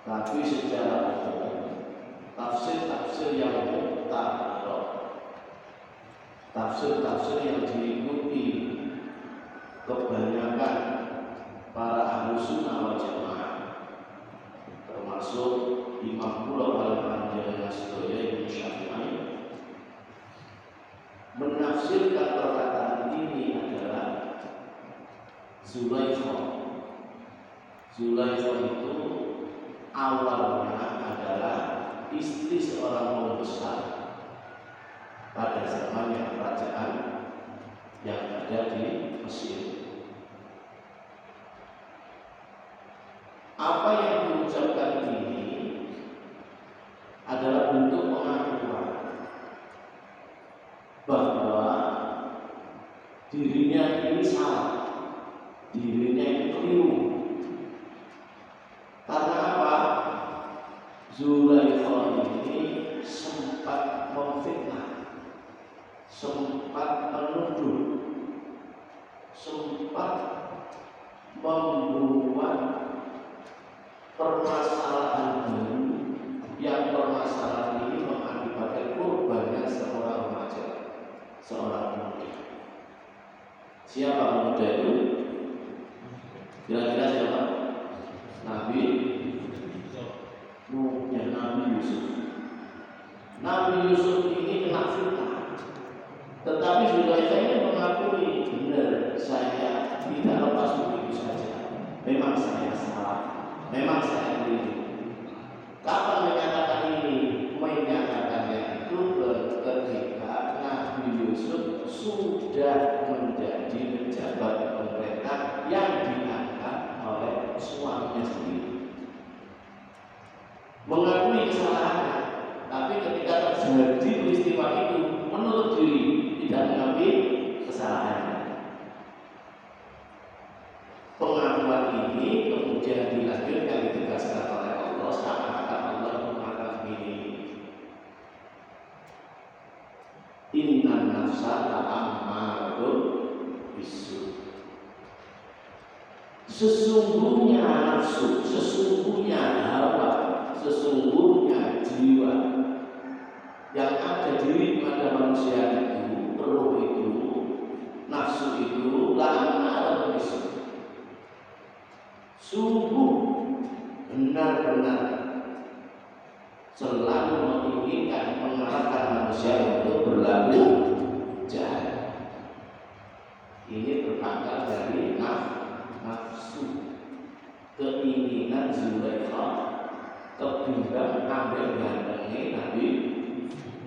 Tapi secara umum tafsir-tafsir yang mu'tabarah, tafsir-tafsir yang diikuti kebanyakan para ahli sunnah wal jamaah, termasuk Imam Pulau Al-Manjana Sedoyo Ibn Syafi'i, menafsirkan perkataan ini adalah Zulaikha. Zulaikha itu awalnya adalah istri seorang ulama besar pada zamannya kerajaan yang ada di Mesir. Apa yang diucapkan ini adalah bentuk pengakuan bahwa dirinya ini salah, dirinya ini keliru. Karena apa? Zulaikha ini sempat memfitnah, sempat menuduh, sempat membuat permasalahan baru yang permasalahan ini mengakibatkan korbannya seorang remaja, seorang pemuda. Siapa pemuda itu? Kira-kira siapa? Nabi Nuhnya Nabi Yusuf. Nabi Yusuf ini kena fitnah, tetapi Zulaikha ini mengakui, benar, saya tidak lepas begitu saja. Memang saya salah, memang saya keliru. Kapan menyatakan ini? Menyatakannya itu ketika Nabi Yusuf sudah menjadi pejabat pemerintah yang diangkat oleh suaminya sendiri. Mengakui kesalahannya, tapi ketika terjadi peristiwa itu menutup diri, tidak mengakui kesalahannya. Pengakuan ini kemudian dilanjutkan, ditegaskan oleh Allah, seakan-akan Allah mengatakan begini, innan nafsa la'ammaratun bisu. Sesungguhnya nafsu, sesungguhnya hawa, sesungguhnya jiwa yang ada diri pada manusia itu, roh itu, nafsu itu, la'ammaratun bisu, sungguh benar-benar selalu menginginkan, mengarahkan manusia untuk berlaku jahat. Ini berangkat dari nafsu, keinginan Zulaikha, ketimbang ambil gantengnya Nabi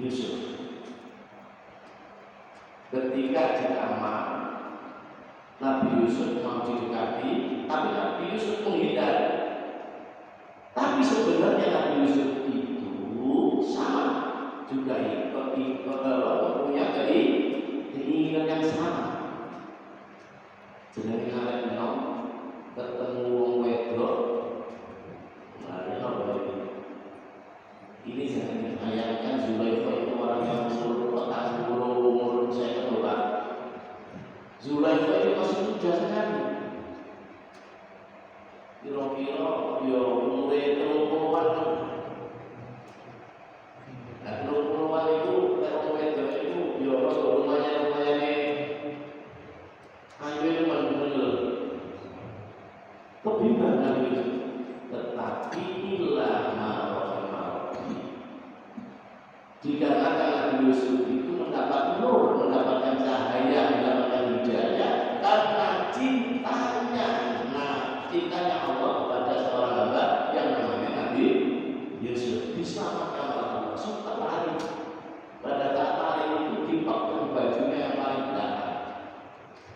Yusuf. Ketika di kamar, Nabi Yusuf mau didekati, tapi Nabi Yusuf menghindar. Tapi sebenarnya Nabi Yusuf itu sama juga punya keinginan yang sama. Jadi kalau ketemu wong wedok, ini jangan dibayangkan Zulaikha itu orang yang umur saya coba. Zulaikha itu masih muda sekali. Kira-kira ya umurnya 30-an. Nah, 30-an itu kalau wedok itu ya lumayan ayo bener. Kebimbangan itu. Tetapi ilama dikarenakan Nabi Yusuf itu mendapat nur, mendapatkan cahaya, mendapatkan hidayah karena cintanya. Nah, cintanya Allah kepada seorang hamba yang namanya Nabi Yusuf diselamatkan oleh Allah. Sempat lari. Pada saat lari itu dipakaikan bajunya yang paling belakang.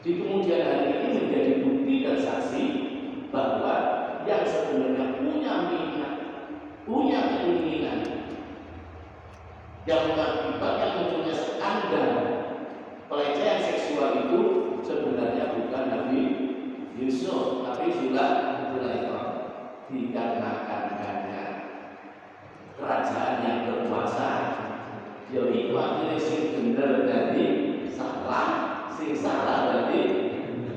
Di kemudian hari ini menjadi bukti dan saksi bahwa yang sebenarnya punya minat, punya keinginan yang mengakibatkan munculnya skandal pelecehan seksual itu sebenarnya bukan Nabi Yusuf, tapi Zulaikha. Dikarenakan hanya kerajaan yang berkuasa, jadi akhirnya sing bener jadi salah, sing salah berarti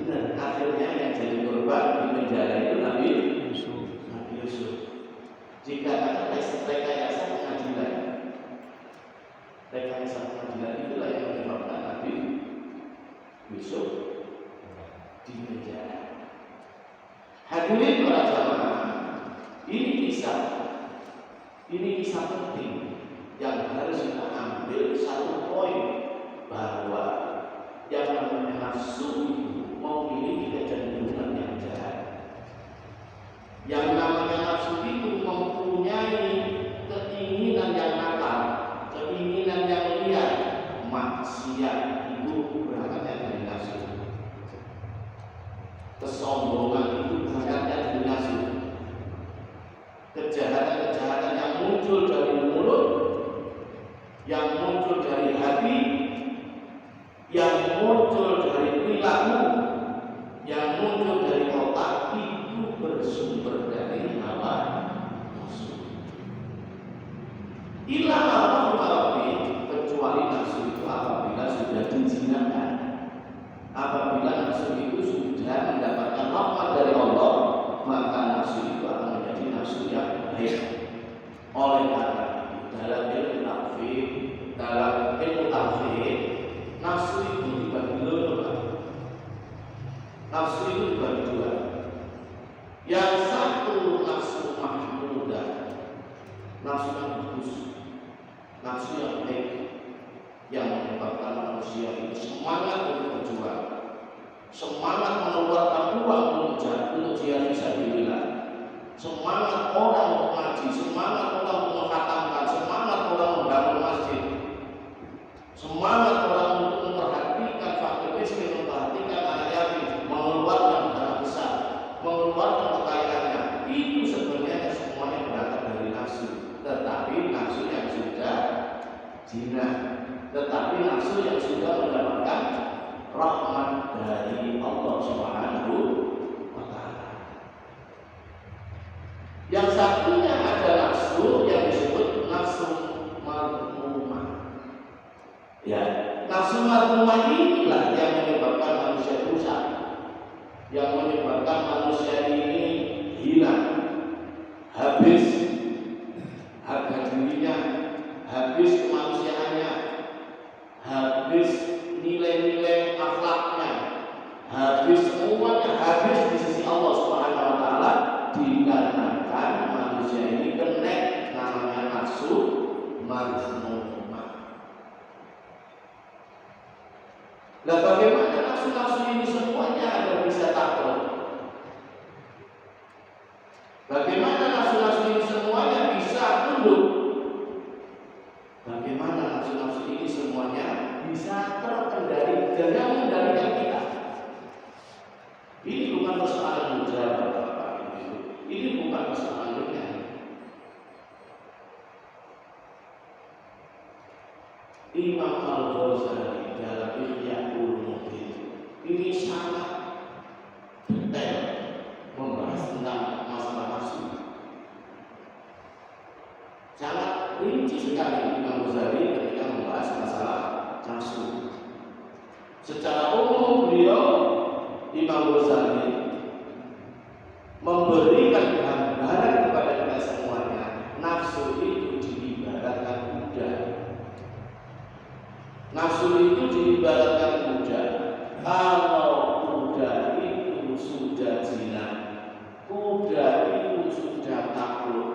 benar. Akhirnya yang jadi korban di penjara itu Nabi Yusuf. Rekayasa pengadilan itulah yang menyebabkan Nabi besok di penjara. Hadirin para jamaah, ini kisah penting yang harus kita ambil satu poin, bahwa yang namanya nafsu itu memiliki kecenderungan yang jahat. Yang namanya nafsu itu mempunyai keinginan yang nakal, keinginan yang liar, maksiat itu berangkatnya dari nafsu. Kesombongan itu berangkatnya dari nafsu. Kejahatan-kejahatan yang muncul dari mulut, yang muncul dari hati, yang muncul dari perilaku, yang muncul dari otak, itu bersumber dari hawa nafsu. Ilah Allah kecuali nafsu itu apabila sudah dijinakan, apabila nafsu itu sudah mendapatkan rahmat dari Allah, maka nafsu itu akan menjadi nafsu yang baik. Oleh karena itu, dalam ilmu tafsir, nafsu itu dibagi dua. Nafsu itu dibagi dua. Yang satu nafsu mahmudah, nafsu yang bagus, nafsu yang baik, yang menyebabkan manusia itu semangat untuk berjuang, semangat mengeluarkan uang untuk jihad fisabilillah, semangat orang untuk ngaji, semangat orang untuk menghatamkan, semangat orang membangun masjid, semangat orang untuk memperhatikan fakir miskin, memperhatikan anak yatim, mengeluarkan dana besar, mengeluarkan kekayaannya. Itu sebenarnya semuanya berangkat dari nafsu, tetapi nafsu yang sudah jinah, tetapi nafsu yang sudah mendapatkan rahmat dari Allah Subhanahu wa Ta'ala. Yang satunya ada nafsu yang disebut nafsu madmumah. Ya, nafsu madmumah inilah yang menyebabkan manusia rusak, yang menyebabkan manusia ini hilang, habis harga dirinya, habis kemanusiaannya, habis nilai-nilai akhlaknya, habis semuanya, habis di sisi Allah Subhanahu wa Ta'ala, dikarenakan manusia ini kena namanya nafsu madmumah. Nah, bagaimana nafsu-nafsu ini semuanya agar bisa takut? Bagaimana nafsu-nafsu ini semuanya bisa tunduk? Bagaimana nafsu-nafsu ini semuanya bisa terkendali dan yang mengendalikan kita? Ini bukan persoalan mudah, Bapak Ibu. Ini bukan persoalan ringan. Imam Al-Ghazali dalam Ihya Ulumuddin ini sangat detail membahas tentang masalah nafsu. Sangat rinci sekali Imam Ghazali ketika membahas masalah nafsu. Secara umum beliau Imam Ghazali memberikan gambaran kepada kita semuanya, nafsu itu diibaratkan kuda. Nafsu itu diibaratkan kuda. Kalau kuda itu sudah zina, kuda itu sudah takut,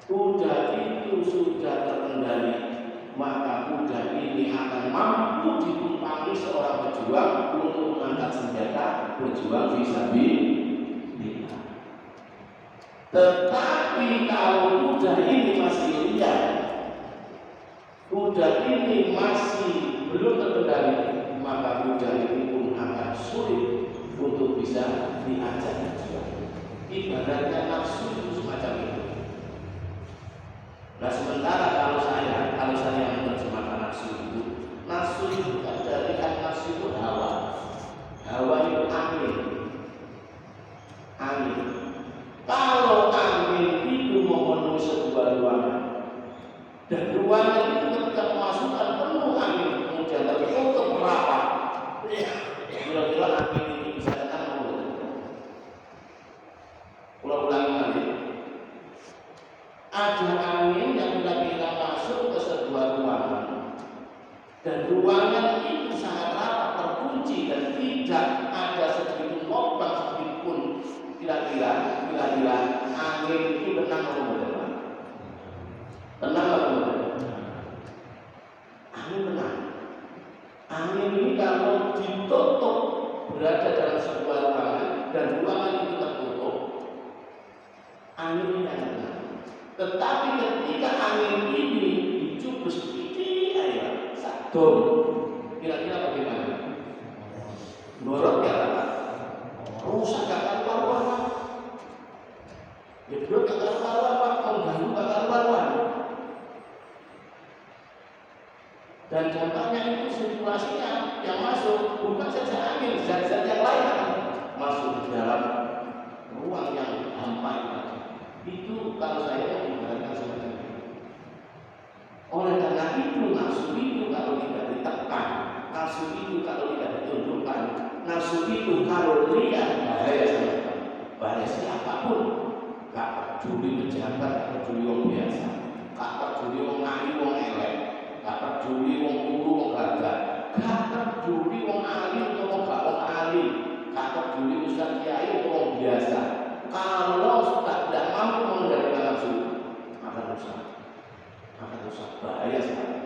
kuda itu sudah terkendali, maka kuda ini akan mampu ditumpangi seorang pejuang untuk mengangkat senjata berjuang fisabilillah. Tetapi kalau kuda ini masih liar, kuda ini masih belum terkendali, maka kuda ini pun akan sulit untuk bisa diajak berjuang. Ibaratnya nafsu itu semacam itu. Nah, sementara kalau saya menerjemahkan nafsu itu kan dari nafsu itu hawa itu angin. Kalau angin itu memenuhi sebuah ruangan, dan ruangan itu ketika memasukkan penuh angin, kemudian tertutup rapat, kira-kira angin ini bisa datang atau tidak? Ulangi lagi. Ada angin yang kira-kira masuk ke sebuah ruangan, ruangan itu sangat rapat terkunci dan tidak ada sedikit lubang sedikit pun, kira-kira angin itu tenang atau tidak? Tenang atau tidak? Angin tenang. Angin ini kalau ditutup berada dalam sebuah ruangan dan ruangan itu tertutup, angin ini akan tenang. Tetapi ketika angin ini dicubus sedikit aja, sadom, kira-kira bagaimana? Borok ya, rusak gak karuan-karuan. Ya bro, gak karuan-karuan, mengganggu gak karuan-karuan. Dan dampaknya itu sirkulasinya yang masuk bukan saja angin, zat-zat yang lain akan masuk di dalam ruang yang hampa itu. Kalau saya ibaratkan seperti itu. Oleh karena itu nafsu itu kalau tidak ditekan, nafsu itu kalau tidak ditundukkan, nafsu itu kalau lihat bahaya saja, bahaya siapapun, gak peduli pejabat, gak peduli orang biasa, gak peduli orang ngayu, orang elek, gak peduli wong guru, wong gagah, gak peduli wong alim atau wong gak wong alim, gak peduli ustaz kiai atau wong biasa. Kalau sudah tidak mampu mengendalikan nafsu, akan rusak, bahaya sekali.